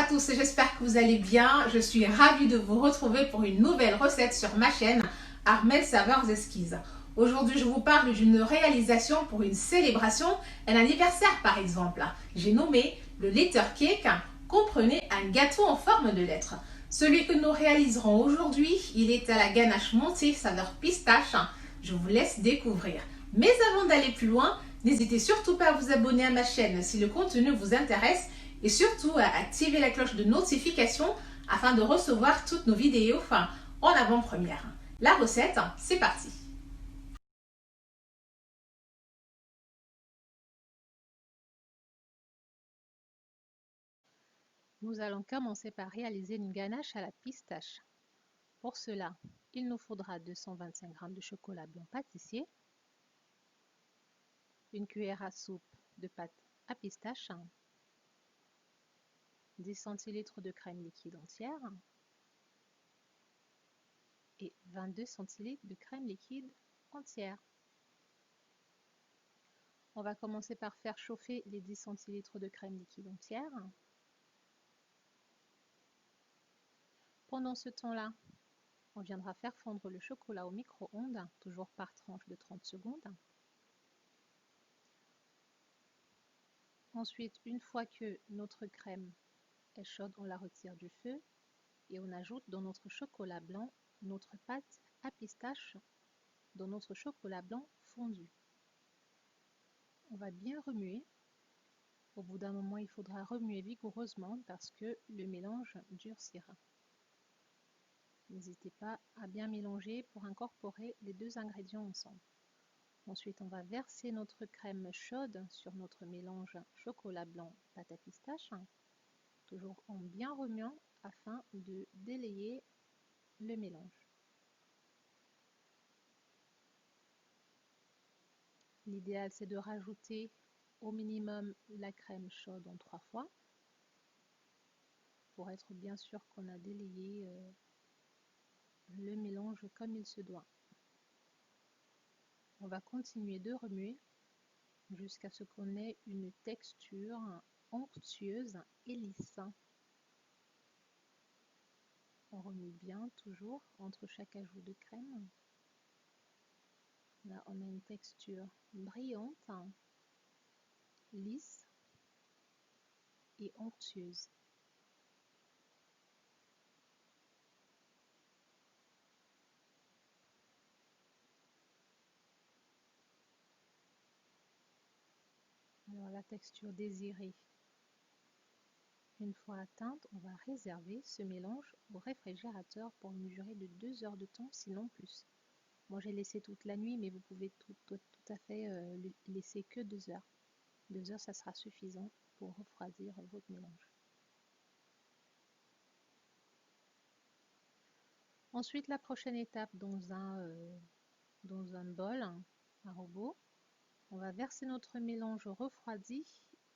tous, j'espère que vous allez bien. Je suis ravie de vous retrouver pour une nouvelle recette sur ma chaîne Armelle Saveurs Esquisses. Aujourd'hui, je vous parle d'une réalisation pour une célébration, un anniversaire par exemple. J'ai nommé le Letter Cake. Comprenez un gâteau en forme de lettre. Celui que nous réaliserons aujourd'hui, il est à la ganache montée saveur pistache. Je vous laisse découvrir. Mais avant d'aller plus loin, n'hésitez surtout pas à vous abonner à ma chaîne si le contenu vous intéresse et surtout à activer la cloche de notification afin de recevoir toutes nos vidéos en avant-première. La recette, c'est parti! Nous allons commencer par réaliser une ganache à la pistache. Pour cela, il nous faudra 225 g de chocolat blanc pâtissier, une cuillère à soupe de pâte à pistache, 10 centilitres de crème liquide entière et 22 centilitres de crème liquide entière. On va commencer par faire chauffer les 10 centilitres de crème liquide entière. Pendant ce temps-là, on viendra faire fondre le chocolat au micro-ondes, toujours par tranche de 30 secondes. Ensuite, une fois que notre crème est chaude, on la retire du feu et on ajoute dans notre chocolat blanc notre pâte à pistache dans notre chocolat blanc fondu. On va bien remuer. Au bout d'un moment, il faudra remuer vigoureusement parce que le mélange durcira. N'hésitez pas à bien mélanger pour incorporer les deux ingrédients ensemble. Ensuite, on va verser notre crème chaude sur notre mélange chocolat blanc pâte à pistache, toujours en bien remuant afin de délayer le mélange. L'idéal, c'est de rajouter au minimum la crème chaude en 3 fois pour être bien sûr qu'on a délayé le mélange comme il se doit. On va continuer de remuer jusqu'à ce qu'on ait une texture onctueuse et lisse. On remue bien toujours entre chaque ajout de crème. Là, on a une texture brillante, lisse et onctueuse. Alors, la texture désirée, une fois atteinte, on va réserver ce mélange au réfrigérateur pour une durée de 2 heures de temps, sinon plus. Moi, j'ai laissé toute la nuit, mais vous pouvez tout à fait laisser que 2 heures. 2 heures, ça sera suffisant pour refroidir votre mélange. Ensuite, la prochaine étape, dans un bol, un robot, on va verser notre mélange refroidi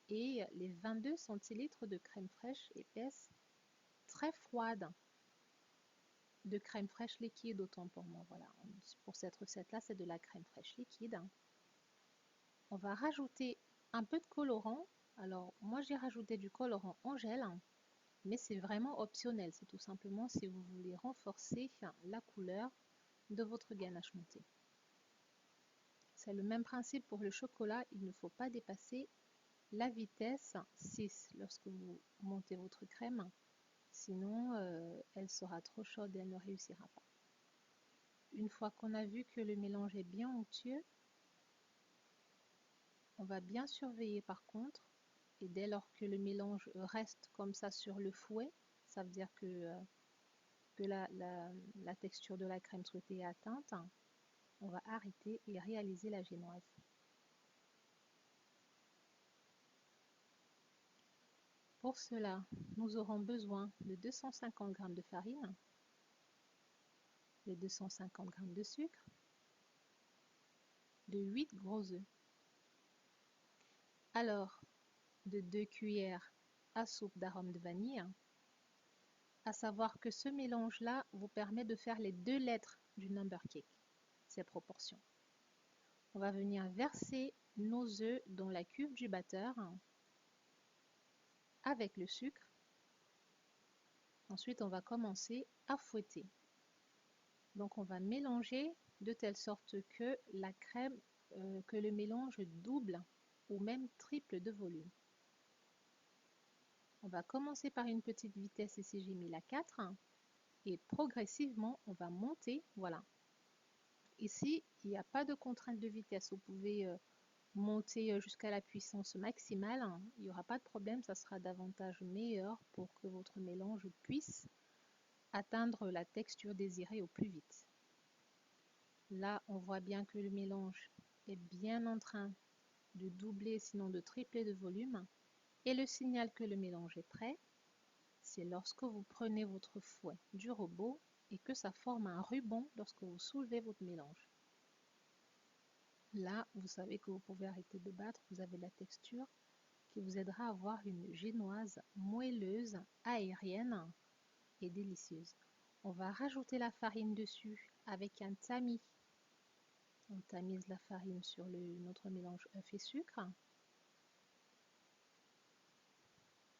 et les 22 centilitres de crème fraîche épaisse très froide, de crème fraîche liquide autant pour moi. Voilà, pour cette recette-là, c'est de la crème fraîche liquide. On va rajouter un peu de colorant. Alors, moi, j'ai rajouté du colorant en gel, mais c'est vraiment optionnel. C'est tout simplement si vous voulez renforcer la couleur de votre ganache montée. C'est le même principe pour le chocolat. Il ne faut pas dépasser la vitesse 6 lorsque vous montez votre crème. Sinon, elle sera trop chaude et elle ne réussira pas. Une fois qu'on a vu que le mélange est bien onctueux, on va bien surveiller par contre, et dès lors que le mélange reste comme ça sur le fouet, ça veut dire que la texture de la crème souhaitée est atteinte, on va arrêter et réaliser la génoise. Pour cela, nous aurons besoin de 250 g de farine, de 250 g de sucre, de 8 gros œufs. Alors, de 2 cuillères à soupe d'arôme de vanille, à savoir que ce mélange-là vous permet de faire les 2 lettres du number cake, ces proportions. On va venir verser nos œufs dans la cuve du batteur avec le sucre Ensuite, on va commencer à fouetter. Donc, on va mélanger de telle sorte que la crème, que le mélange double ou même triple de volume. On va commencer par une petite vitesse, ici j'ai mis la 4, et progressivement, on va monter, voilà. Ici, il n'y a pas de contrainte de vitesse, vous pouvez monter jusqu'à la puissance maximale, il n'y aura pas de problème, ça sera davantage meilleur pour que votre mélange puisse atteindre la texture désirée au plus vite. Là, on voit bien que le mélange est bien en train de doubler, sinon de tripler de volume. Et le signal que le mélange est prêt, c'est lorsque vous prenez votre fouet du robot et que ça forme un ruban lorsque vous soulevez votre mélange. Là, vous savez que vous pouvez arrêter de battre, vous avez la texture qui vous aidera à avoir une génoise moelleuse, aérienne et délicieuse. On va rajouter la farine dessus avec un tamis. On tamise la farine sur notre mélange œuf et sucre.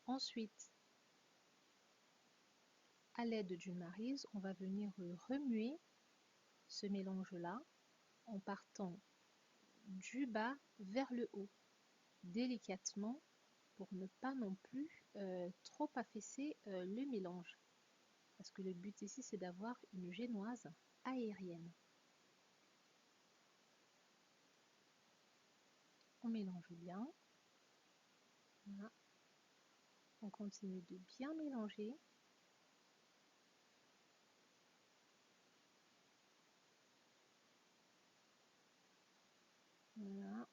Ensuite, à l'aide d'une maryse, on va venir remuer ce mélange-là en partant du bas vers le haut, délicatement, pour ne pas non plus trop affaisser le mélange. Parce que le but ici, c'est d'avoir une génoise aérienne. On mélange bien. Voilà. On continue de bien mélanger. Voilà.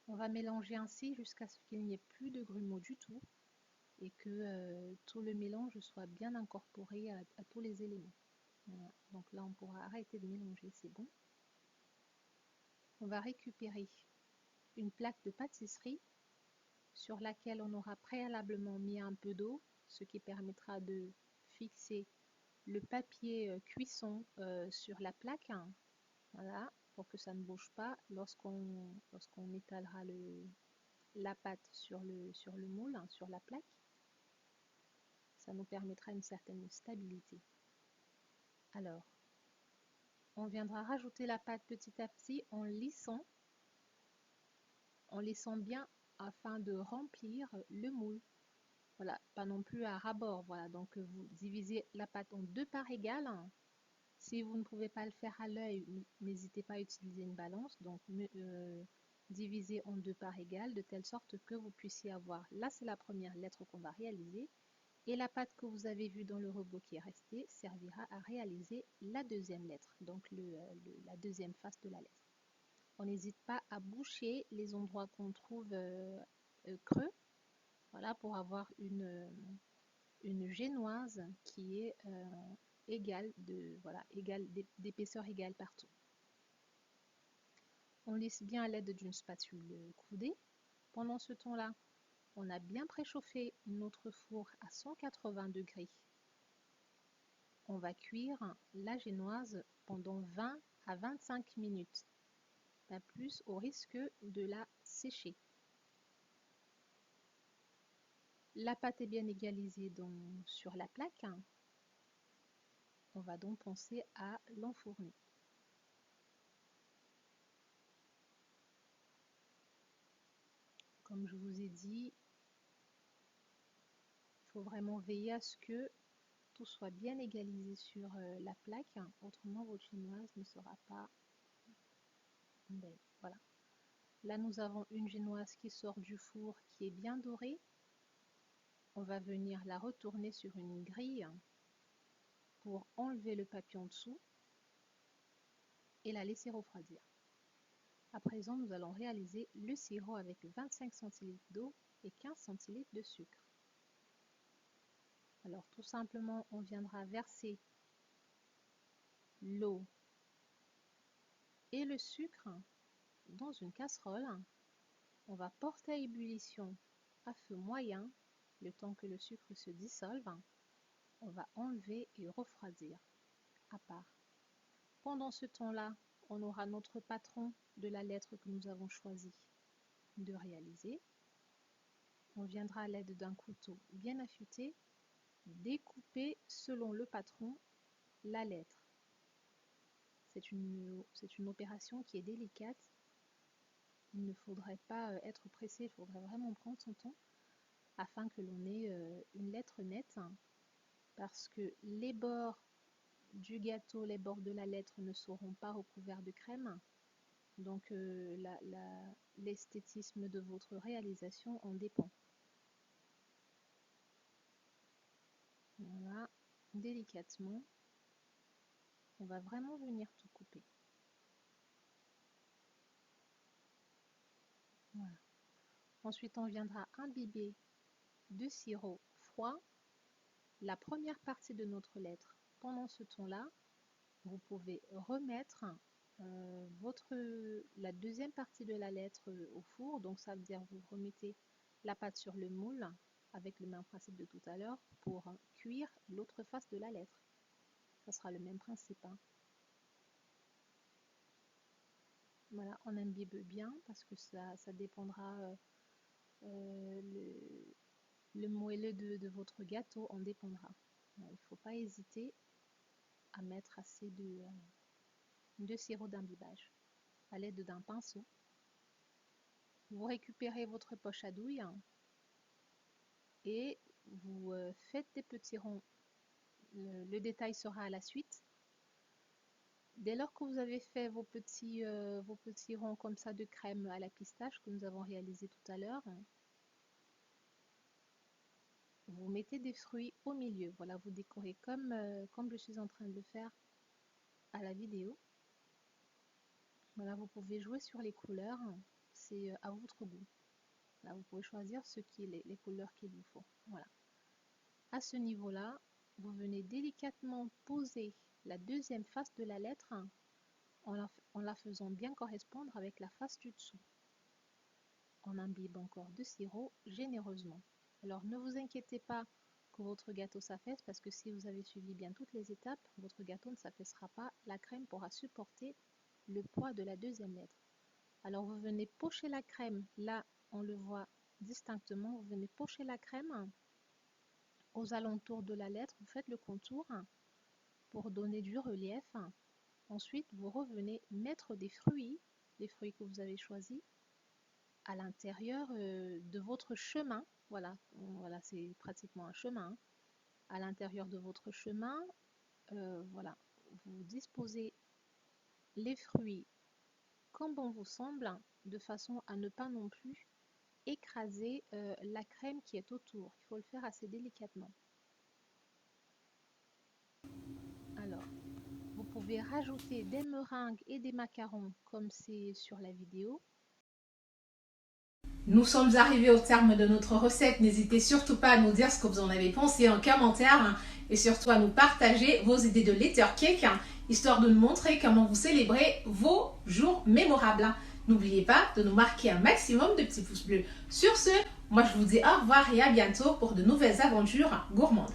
On va mélanger ainsi jusqu'à ce qu'il n'y ait plus de grumeaux du tout et que tout le mélange soit bien incorporé à tous les éléments. Voilà. Donc là, on pourra arrêter de mélanger, c'est bon. On va récupérer une plaque de pâtisserie sur laquelle on aura préalablement mis un peu d'eau, ce qui permettra de fixer le papier cuisson sur la plaque, voilà, pour que ça ne bouge pas lorsqu'on étalera la pâte sur le moule, sur la plaque. Ça nous permettra une certaine stabilité. Alors, on viendra rajouter la pâte petit à petit en lissant bien afin de remplir le moule. Voilà, pas non plus à ras-bord. Voilà, donc vous divisez la pâte en 2 parts égales. Si vous ne pouvez pas le faire à l'œil, n'hésitez pas à utiliser une balance. Donc, divisez en 2 parts égales de telle sorte que vous puissiez avoir. Là, c'est la première lettre qu'on va réaliser. Et la pâte que vous avez vue dans le robot qui est restée servira à réaliser la deuxième lettre, donc la deuxième face de la lettre. On n'hésite pas à boucher les endroits qu'on trouve creux, voilà, pour avoir une génoise qui est égale d'épaisseur égale partout. On lisse bien à l'aide d'une spatule coudée. Pendant ce temps-là, on a bien préchauffé notre four à 180 degrés. On va cuire la génoise pendant 20 à 25 minutes, pas plus, au risque de la sécher. La pâte est bien égalisée sur la plaque. On va donc penser à l'enfourner. Comme je vous ai dit, il faut vraiment veiller à ce que tout soit bien égalisé sur la plaque, autrement votre génoise ne sera pas belle. Voilà. Là, nous avons une génoise qui sort du four, qui est bien dorée. On va venir la retourner sur une grille pour enlever le papier en dessous et la laisser refroidir. À présent, nous allons réaliser le sirop avec 25 cl d'eau et 15 cl de sucre. Alors, tout simplement, on viendra verser l'eau et le sucre dans une casserole. On va porter à ébullition à feu moyen, le temps que le sucre se dissolve. On va enlever et refroidir à part. Pendant ce temps-là, on aura notre patron de la lettre que nous avons choisi de réaliser. On viendra à l'aide d'un couteau bien affûté découper selon le patron la lettre. C'est une opération qui est délicate. Il ne faudrait pas être pressé, il faudrait vraiment prendre son temps afin que l'on ait une lettre nette, parce que les bords du gâteau, les bords de la lettre ne seront pas recouverts de crème. Donc l'esthétisme de votre réalisation en dépend. Voilà, délicatement, on va vraiment venir tout couper. Voilà. Ensuite, on viendra imbiber de sirop froid la première partie de notre lettre. Pendant ce temps-là, vous pouvez remettre la deuxième partie de la lettre au four. Donc ça veut dire vous remettez la pâte sur le moule avec le même principe de tout à l'heure pour cuire l'autre face de la lettre. Ça sera le même principe, hein. Voilà, on imbibe bien parce que ça dépendra le moelleux de votre gâteau en dépendra. Il ne faut pas hésiter à mettre assez de sirop d'imbibage à l'aide d'un pinceau. Vous récupérez votre poche à douille et vous faites des petits ronds. Le détail sera à la suite. Dès lors que vous avez fait vos petits ronds comme ça de crème à la pistache que nous avons réalisé tout à l'heure, vous mettez des fruits au milieu. Voilà, vous décorez comme je suis en train de le faire à la vidéo. Voilà, vous pouvez jouer sur les couleurs, c'est à votre goût. Là, vous pouvez choisir les couleurs qu'il vous faut. Voilà. À ce niveau-là, vous venez délicatement poser la deuxième face de la lettre en la faisant bien correspondre avec la face du dessous. On imbibe encore de sirop généreusement. Alors ne vous inquiétez pas que votre gâteau s'affaisse, parce que si vous avez suivi bien toutes les étapes, votre gâteau ne s'affaissera pas. La crème pourra supporter le poids de la deuxième lettre. Alors vous venez pocher la crème, là on le voit distinctement, vous venez pocher la crème aux alentours de la lettre, vous faites le contour pour donner du relief. Ensuite vous revenez mettre des fruits, les fruits que vous avez choisis, à l'intérieur de votre chemin. Voilà, c'est pratiquement un chemin. À l'intérieur de votre chemin, voilà, vous disposez les fruits comme bon vous semble, de façon à ne pas non plus écraser la crème qui est autour. Il faut le faire assez délicatement. Alors, vous pouvez rajouter des meringues et des macarons comme c'est sur la vidéo. Nous sommes arrivés au terme de notre recette. N'hésitez surtout pas à nous dire ce que vous en avez pensé en commentaire et surtout à nous partager vos idées de letter cake, histoire de nous montrer comment vous célébrez vos jours mémorables. N'oubliez pas de nous marquer un maximum de petits pouces bleus. Sur ce, moi je vous dis au revoir et à bientôt pour de nouvelles aventures gourmandes.